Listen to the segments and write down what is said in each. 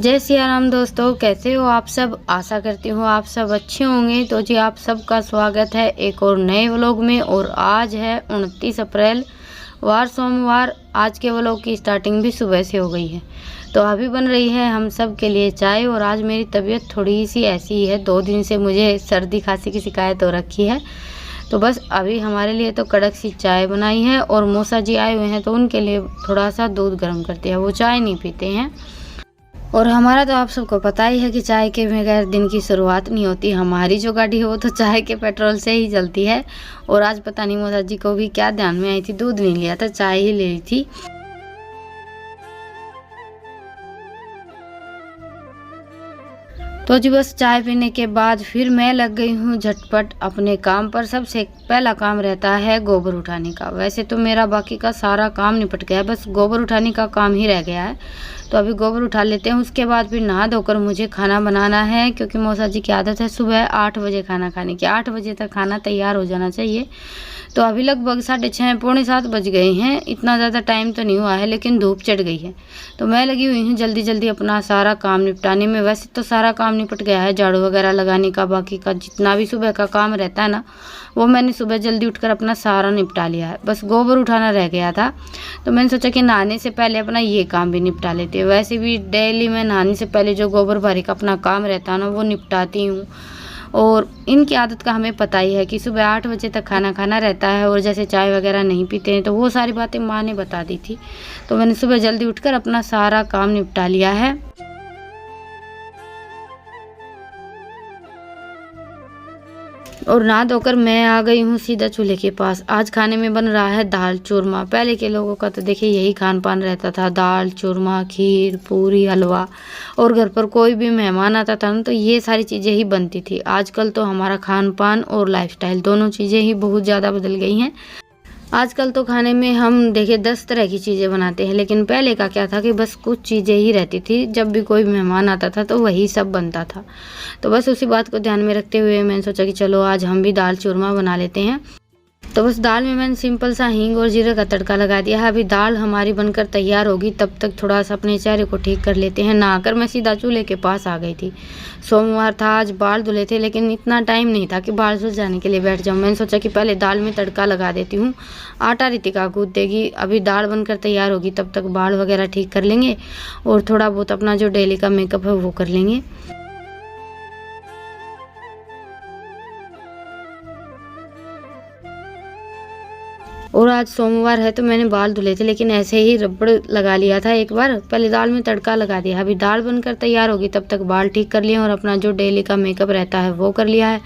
जय सिया राम दोस्तों, कैसे हो आप सब। आशा करती हूँ आप सब अच्छे होंगे। तो जी आप सबका स्वागत है एक और नए व्लॉग में। और आज है 29 अप्रैल वार सोमवार। आज के व्लॉग की स्टार्टिंग भी सुबह से हो गई है। तो अभी बन रही है हम सब के लिए चाय। और आज मेरी तबीयत थोड़ी सी ऐसी ही है, 2 दिन से मुझे सर्दी खांसी की शिकायत हो रखी है। तो बस अभी हमारे लिए तो कड़क सी चाय बनाई है। और मौसा जी आए हुए हैं तो उनके लिए थोड़ा सा दूध गर्म करते हैं, वो चाय नहीं पीते हैं। और हमारा तो आप सबको पता ही है कि चाय के बगैर दिन की शुरुआत नहीं होती। हमारी जो गाड़ी है वो तो चाय के पेट्रोल से ही चलती है। और आज पता नहीं मौसा जी को भी क्या ध्यान में आई थी, दूध नहीं लिया था, चाय ही ले ली थी। तो जी बस चाय पीने के बाद फिर मैं लग गई हूँ झटपट अपने काम पर। सबसे पहला काम रहता है गोबर उठाने का। वैसे तो मेरा बाकी का सारा काम निपट गया है, बस गोबर उठाने का काम ही रह गया है। तो अभी गोबर उठा लेते हैं। उसके बाद फिर नहा धोकर मुझे खाना बनाना है, क्योंकि मौसा जी की आदत है सुबह 8 बजे खाना खाने की। 8 बजे तक खाना तैयार हो जाना चाहिए। तो अभी लगभग 6:30 पौने 7 बज गए हैं। इतना ज़्यादा टाइम तो नहीं हुआ है, लेकिन धूप चढ़ गई है। तो मैं लगी हुई हूँ जल्दी जल्दी अपना सारा काम निपटाने में। वैसे तो सारा काम निपट गया है, झाड़ू वगैरह लगाने का, बाकी का जितना भी सुबह का काम रहता है ना, वो मैंने सुबह जल्दी उठकर अपना सारा निपटा लिया है। बस गोबर उठाना रह गया था। तो मैंने सोचा कि नहाने से पहले अपना ये काम भी निपटा लेते हैं। वैसे भी डेली मैं नहाने से पहले जो गोबर भरी का अपना काम रहता है ना, वो निपटाती हूँ। और इनकी आदत का हमें पता ही है कि सुबह 8 बजे तक खाना खाना रहता है। और जैसे चाय वगैरह नहीं पीते हैं, तो वो सारी बातें माँ ने बता दी थी। तो मैंने सुबह जल्दी उठकर अपना सारा काम निपटा लिया है। और नहा धोकर मैं आ गई हूँ सीधा चूल्हे के पास। आज खाने में बन रहा है दाल चूरमा। पहले के लोगों का तो देखिए यही खान पान रहता था, दाल चूरमा, खीर, पूरी, हलवा। और घर पर कोई भी मेहमान आता था ना, तो ये सारी चीज़ें ही बनती थी। आजकल तो हमारा खान पान और लाइफस्टाइल दोनों चीज़ें ही बहुत ज़्यादा बदल गई हैं। आजकल तो खाने में हम देखिए 10 तरह की चीज़ें बनाते हैं, लेकिन पहले का क्या था कि बस कुछ चीज़ें ही रहती थी। जब भी कोई मेहमान आता था तो वही सब बनता था। तो बस उसी बात को ध्यान में रखते हुए मैंने सोचा कि चलो आज हम भी दाल चूरमा बना लेते हैं। तो बस दाल में मैंने सिंपल सा हींग और जीरे का तड़का लगा दिया है। अभी दाल हमारी बनकर तैयार होगी, तब तक थोड़ा सा अपने चेहरे को ठीक कर लेते हैं। नहाकर मैं सीधा चूल्हे के पास आ गई थी। सोमवार था, आज बाल धुले थे, लेकिन इतना टाइम नहीं था कि बाल सूख जाने के लिए बैठ जाऊँ। मैंने सोचा कि पहले दाल में तड़का लगा देती हूँ। आटा रितिका गूँथ देगी, अभी दाल बनकर तैयार होगी, तब तक बाल वगैरह ठीक कर लेंगे। और थोड़ा बहुत अपना जो डेली का मेकअप है वो कर लेंगे। और आज सोमवार है तो मैंने बाल धुले थे, लेकिन ऐसे ही रबड़ लगा लिया था एक बार। पहले दाल में तड़का लगा दिया। अभी दाल बनकर तैयार होगी, तब तक बाल ठीक कर लिए और अपना जो डेली का मेकअप रहता है वो कर लिया है।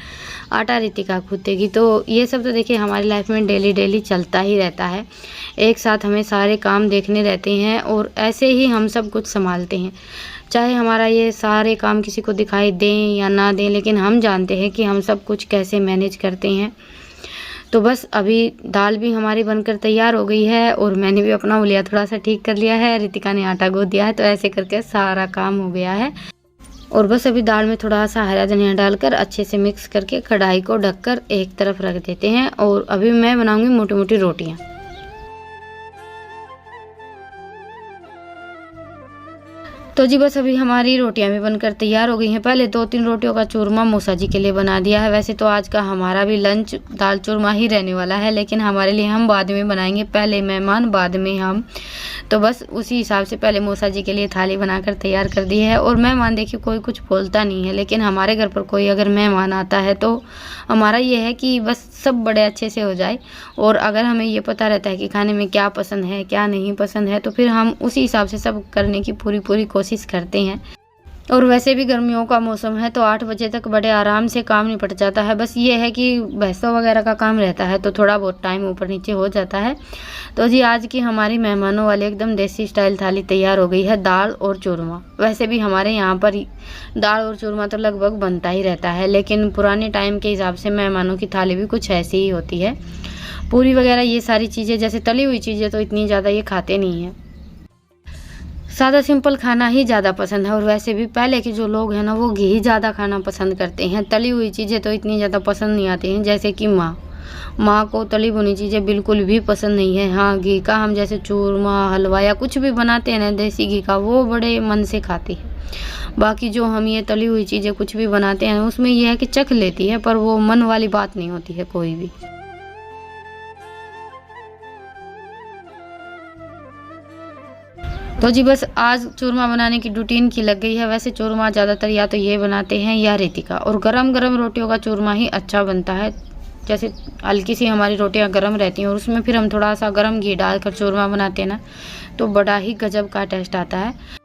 आटा रितिका गूँथेगी। तो ये सब तो देखिए हमारी लाइफ में डेली चलता ही रहता है। एक साथ हमें सारे काम देखने रहते हैं और ऐसे ही हम सब कुछ संभालते हैं। चाहे हमारा ये सारे काम किसी को दिखाई दें या ना दें, लेकिन हम जानते हैं कि हम सब कुछ कैसे मैनेज करते हैं। तो बस अभी दाल भी हमारी बनकर तैयार हो गई है और मैंने भी अपना उलिया थोड़ा सा ठीक कर लिया है। रितिका ने आटा गूँथ दिया है। तो ऐसे करके सारा काम हो गया है। और बस अभी दाल में थोड़ा सा हरा धनिया डालकर अच्छे से मिक्स करके कढ़ाई को ढककर एक तरफ रख देते हैं। और अभी मैं बनाऊंगी मोटी मोटी रोटियां। तो जी बस अभी हमारी रोटियां भी बनकर तैयार हो गई हैं। पहले 2-3 रोटियों का चूरमा मौसा जी के लिए बना दिया है। वैसे तो आज का हमारा भी लंच दाल चूरमा ही रहने वाला है, लेकिन हमारे लिए हम बाद में बनाएंगे। पहले मेहमान बाद में हम। तो बस उसी हिसाब से पहले मौसा जी के लिए थाली बनाकर तैयार कर दी है। और मेहमान देखिए कोई कुछ बोलता नहीं है, लेकिन हमारे घर पर कोई अगर मेहमान आता है तो हमारा ये है कि बस सब बड़े अच्छे से हो जाए। और अगर हमें ये पता रहता है कि खाने में क्या पसंद है क्या नहीं पसंद है, तो फिर हम उसी हिसाब से सब करने की पूरी कोशिश करते हैं। और वैसे भी गर्मियों का मौसम है तो 8 बजे तक बड़े आराम से काम निपट जाता है। बस ये है कि भैंसों वगैरह का काम रहता है तो थोड़ा बहुत टाइम ऊपर नीचे हो जाता है। तो जी आज की हमारी मेहमानों वाली एकदम देसी स्टाइल थाली तैयार हो गई है, दाल और चूरमा। वैसे भी हमारे यहाँ पर दाल और चूरमा तो लगभग बनता ही रहता है, लेकिन पुराने टाइम के हिसाब से मेहमानों की थाली भी कुछ ऐसी ही होती है। पूरी वगैरह ये सारी चीज़ें, जैसे तली हुई चीज़ें तो इतनी ज़्यादा ये खाते नहीं हैं। सादा सिंपल खाना ही ज़्यादा पसंद है। और वैसे भी पहले के जो लोग हैं ना, वो घी ज़्यादा खाना पसंद करते हैं। तली हुई चीज़ें तो इतनी ज़्यादा पसंद नहीं आती हैं। जैसे कि माँ को तली भुनी चीज़ें बिल्कुल भी पसंद नहीं है। हाँ, घी का हम जैसे चूरमा, हलवा या कुछ भी बनाते हैं ना देसी घी का, वो बड़े मन से खाती है। बाकी जो हम ये तली हुई चीज़ें कुछ भी बनाते हैं उसमें यह है कि चख लेती है, पर वो मन वाली बात नहीं होती है कोई भी। तो जी बस आज चूरमा बनाने की रूटीन की लग गई है। वैसे चूरमा ज़्यादातर या तो ये बनाते हैं या रितिका, और गरम गरम रोटियों का चूरमा ही अच्छा बनता है। जैसे हल्की सी हमारी रोटियां गरम रहती हैं और उसमें फिर हम थोड़ा सा गरम घी डालकर चूरमा बनाते हैं ना, तो बड़ा ही गजब का टेस्ट आता है।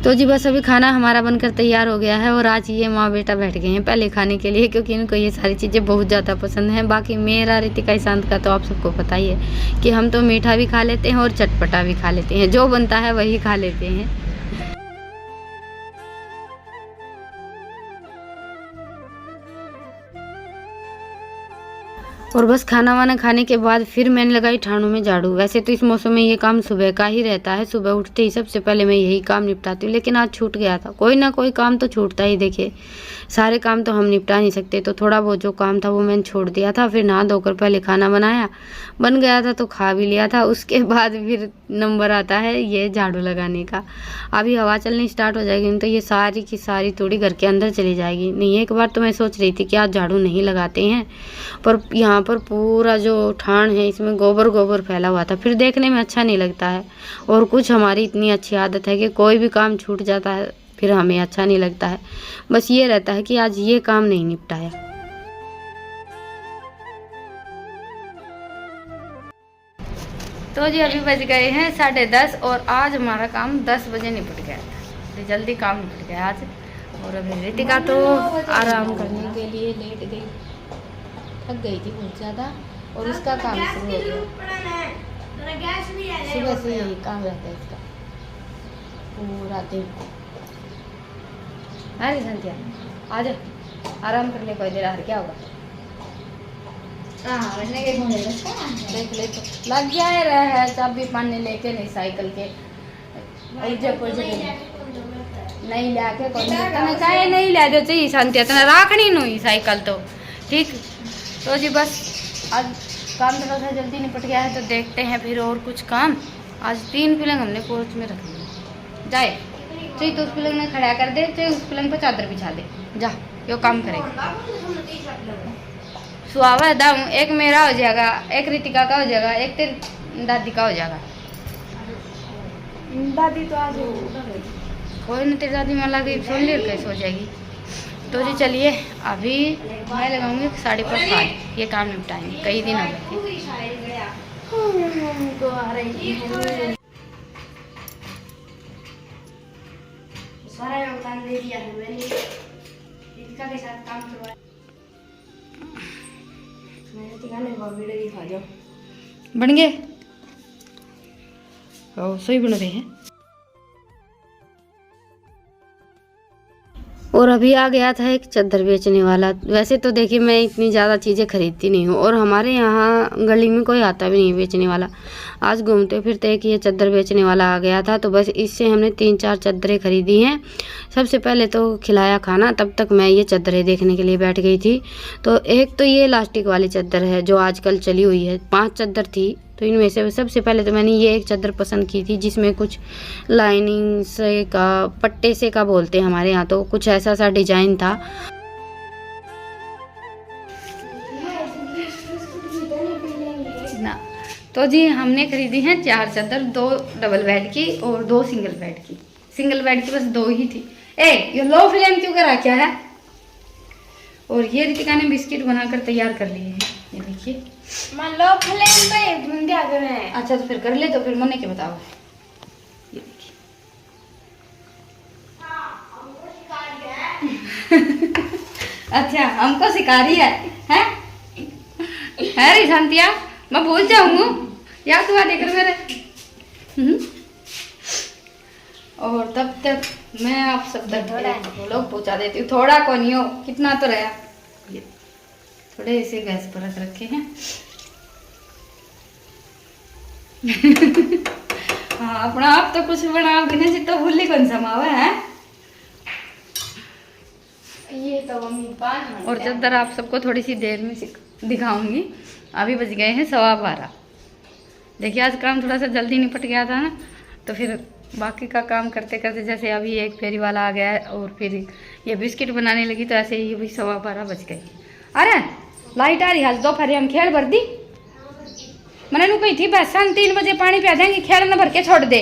तो जी बस अभी खाना हमारा बनकर तैयार हो गया है और आज ये माँ बेटा बैठ गए हैं पहले खाने के लिए, क्योंकि इनको ये सारी चीज़ें बहुत ज़्यादा पसंद हैं। बाकी मेरा रितिका ईशांत का तो आप सबको पता ही है कि हम तो मीठा भी खा लेते हैं और चटपटा भी खा लेते हैं, जो बनता है वही खा लेते हैं। और बस खाना वाना खाने के बाद फिर मैंने लगाई ठाणों में झाड़ू। वैसे तो इस मौसम में ये काम सुबह का ही रहता है, सुबह उठते ही सबसे पहले मैं यही काम निपटाती हूँ, लेकिन आज छूट गया था। कोई ना कोई काम तो छूटता ही, देखिए सारे काम तो हम निपटा नहीं सकते, तो थोड़ा बहुत जो काम था वो मैंने छोड़ दिया था। फिर नहा धोकर पहले खाना बनाया, बन गया था तो खा भी लिया था। उसके बाद फिर नंबर आता है ये झाड़ू लगाने का। अभी हवा चलनी स्टार्ट हो जाएगी तो ये सारी की सारी थोड़ी घर के अंदर चली जाएगी। नहीं, एक बार तो मैं सोच रही थी कि आज झाड़ू नहीं लगाते हैं, पर यहाँ पर पूरा जो ठाण है इसमें गोबर गोबर फैला हुआ था, फिर देखने में अच्छा नहीं लगता है। और कुछ हमारी इतनी अच्छी आदत है कि कोई भी काम छूट जाता है फिर हमें अच्छा नहीं लगता है। बस ये रहता है कि आज ये काम नहीं निपटाया। तो जी अभी बज गए हैं 10:30 और आज हमारा काम 10 बजे निपट गया था, तो जल्दी काम निपट गया आज। और अभी रितिका तो आराम करने के लिए लेट गई, थक गई थी बहुत ज़्यादा, और उसका काम शुरू हो गया। सुबह से यही काम रहता है इसका पूरा दिन। अरे संध्या आ जा, आराम कर ले कोई देर, हार क्या होगा। देख ले तो लग जाए रहा चाबी पानी लेके नहीं साइकिल के नहीं लाके कोई चाहे नहीं ला दो चाहिए शांति तना राखनी नहीं साइकिल तो ठीक। तो जी बस आज काम थोड़ा सा जल्दी निपट गया है, तो देखते हैं फिर और कुछ काम। आज 3 पलंग हमने कोच में रख लिया, जाए चाहे तो उस पलंग में खड़ा कर दे, चाहे उस पलंग पर चादर बिछा दे, जा यो काम करेगा। सुहावा दाऊँ, एक मेरा हो जाएगा, एक रितिका का हो जाएगा, एक तेरी दादी का हो जाएगा। दादी तो आज कोई नहीं, तेरी दादी मला गई सोन लेर कैसे हो जाएगी। तो जी चलिए अभी मैं लगाऊंगी 5:30, ये काम निपटाएंगे, कई दिन हो गए। सारा काम दे दिया है मैंने, रितिका के साथ काम करवाया। वीडियो दिखा दो, बन गए सही बन रहे हैं। और अभी आ गया था एक चादर बेचने वाला। वैसे तो देखिए मैं इतनी ज़्यादा चीज़ें खरीदती नहीं हूँ, और हमारे यहाँ गली में कोई आता भी नहीं बेचने वाला। आज घूमते फिरते एक ये चादर बेचने वाला आ गया था, तो बस इससे हमने 3-4 चादरें खरीदी हैं। सबसे पहले तो खिलाया खाना, तब तक मैं ये चादरें देखने के लिए बैठ गई थी। तो एक तो ये इलास्टिक वाली चादर है जो आजकल चली हुई है, 5 चादर थी, तो इनमें से सबसे पहले तो मैंने ये एक चादर पसंद की थी जिसमें कुछ लाइनिंग से का पट्टे से का बोलते हैं हमारे यहाँ, तो कुछ ऐसा सा डिजाइन था। ना तो जी हमने खरीदी हैं 4 चादर, 2 डबल बेड की और 2 सिंगल बेड की। सिंगल बेड की बस 2 ही थी। ये लो फ्लेम क्यों करा क्या है। और ये रितिका ने बिस्किट बनाकर तैयार कर लिए हैं, ये देखिए। लो फ्लेम पे क्या करें। अच्छा तो फिर कर ले, तो फिर मने के बताओ। ये देखिए अच्छा हमको सिखा रही है रे शांतिया, मैं भूल जाऊंगा याद हुआ देख मेरे। और तब तक मैं आप सब तक लोग पहुंचा देती हूँ। थोड़ा को नहीं हो, कितना तो रहा, ये थोड़े ऐसे गैस पर रख रखे हैं। हाँ अपना आप तो कुछ बनाओ बिना जितना भूली कौन समावा है। ये तो मम्मी 5 मिनट। और चादर आप सबको थोड़ी सी देर में दिखाऊंगी। अभी बज गए हैं 12:15। देखिए आज काम थोड़ा सा जल्दी निपट गया था ना, तो फिर बाकी का काम करते करते जैसे अभी एक फेरी वाला आ गया है और फिर ये बिस्किट बनाने लगी तो ऐसे ही भी 12:15 बज गए। अरे लाइट आ रही है दोपहर हम खेल भर दी मैंने नु कही थी बहसन 3 बजे पानी पिया देंगे खेल न भर के छोड़ दे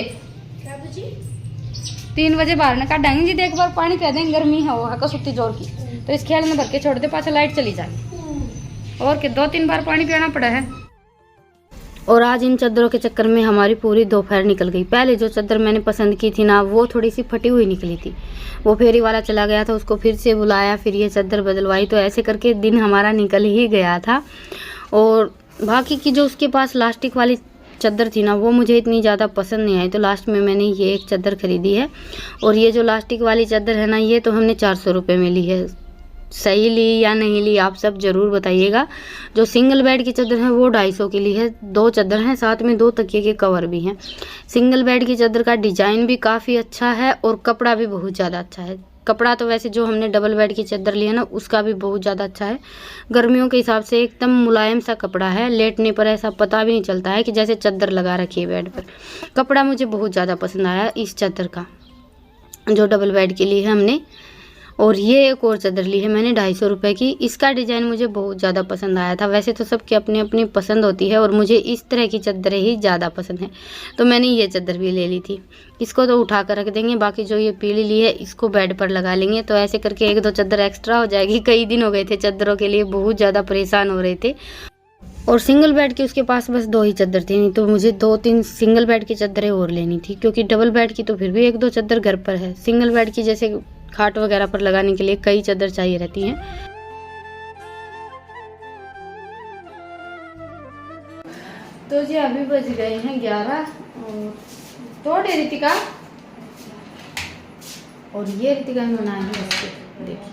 3 बजे बाहर न काटेंगे जी देख बार पानी पिया देंगे गर्मी है वो है कसुती जोर की तो इस खेल न भर के छोड़ दे पाछा लाइट चली जाए और के 2-3 बार पानी पियाना पड़ा है। और आज इन चादरों के चक्कर में हमारी पूरी दोपहर निकल गई। पहले जो चादर मैंने पसंद की थी ना वो थोड़ी सी फटी हुई निकली थी, वो फेरी वाला चला गया था उसको फिर से बुलाया फिर ये चादर बदलवाई तो ऐसे करके दिन हमारा निकल ही गया था। और बाकी की जो उसके पास लास्टिक वाली चादर थी ना वो मुझे इतनी ज़्यादा पसंद नहीं आई तो लास्ट में मैंने ये एक चादर खरीदी है। और ये जो लास्टिक वाली चादर है ना ये तो हमने 400 रुपये में ली है। सही ली या नहीं ली आप सब ज़रूर बताइएगा। जो सिंगल बेड की चादर है वो 250 की ली है। 2 चादर हैं साथ में 2 तकिए के कवर भी हैं। सिंगल बेड की चादर का डिज़ाइन भी काफ़ी अच्छा है और कपड़ा भी बहुत ज़्यादा अच्छा है। कपड़ा तो वैसे जो हमने डबल बेड की चादर ली है ना उसका भी बहुत ज़्यादा अच्छा है। गर्मियों के हिसाब से एकदम मुलायम सा कपड़ा है, लेटने पर ऐसा पता भी नहीं चलता है कि जैसे चादर लगा रखी है बेड पर। कपड़ा मुझे बहुत ज़्यादा पसंद आया इस चादर का जो डबल बेड के लिए है हमने। और ये एक और चादर ली है मैंने 250 रुपये की। इसका डिज़ाइन मुझे बहुत ज़्यादा पसंद आया था। वैसे तो सबकी अपनी अपनी पसंद होती है और मुझे इस तरह की चादरें ही ज़्यादा पसंद है तो मैंने ये चादर भी ले ली थी। इसको तो उठा कर रख देंगे, बाकी जो ये पीली ली है इसको बेड पर लगा लेंगे तो ऐसे करके 1-2 चादर एक्स्ट्रा हो जाएगी। कई दिन हो गए थे चादरों के लिए बहुत ज़्यादा परेशान हो रहे थे। और सिंगल बेड की उसके पास बस 2 ही चादर थी, नहीं तो मुझे 2-3 सिंगल बेड की चादरें और लेनी थी क्योंकि डबल बेड की तो फिर भी 1-2 चादर घर पर है। सिंगल बेड की जैसे खाट वगैरह पर लगाने के लिए कई चादर चाहिए रहती हैं। तो जी अभी बज गए हैं 11 और तोड़े रितिका और ये रितिका ही बनाएंगे बच्चे देखिए।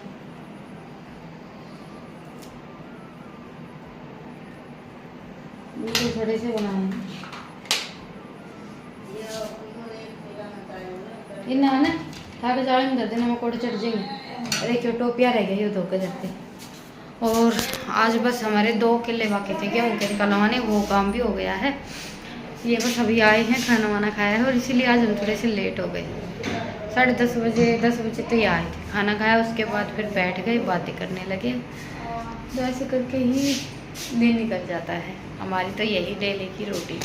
बिल्कुल थोड़े से बनाए इन्ना ना था के जाने कर देना मकोड़े चढ़ जाएंगे। अरे क्यों टोपिया रह गई धोखे देते। और आज बस हमारे 2 किले बाकी थे गेहूँ के निकलवाने, वो काम भी हो गया है। ये बस अभी आए हैं खाना वाना खाया है और इसीलिए आज हम थोड़े से लेट हो गए। 10:30 बजे 10 बजे तो ये आए थे, खाना खाया उसके बाद फिर बैठ गए बातें करने लगे। तो ऐसे करके ही दिन निकल जाता है हमारी तो यही डेली की रूटीन।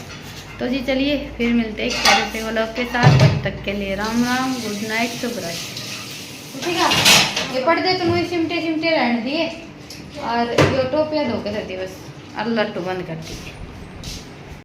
तो जी चलिए फिर मिलते हैं कैरेटे व्लॉग के साथ। तब तक के लिए राम राम, गुड नाइट, शुभ रात्रि। ठीक है ये पर्दे तो मुझे सिमटे रहने दिए और ये टोपियाँ धोके रख दी बस, अल्लाह टू बंद कर दी।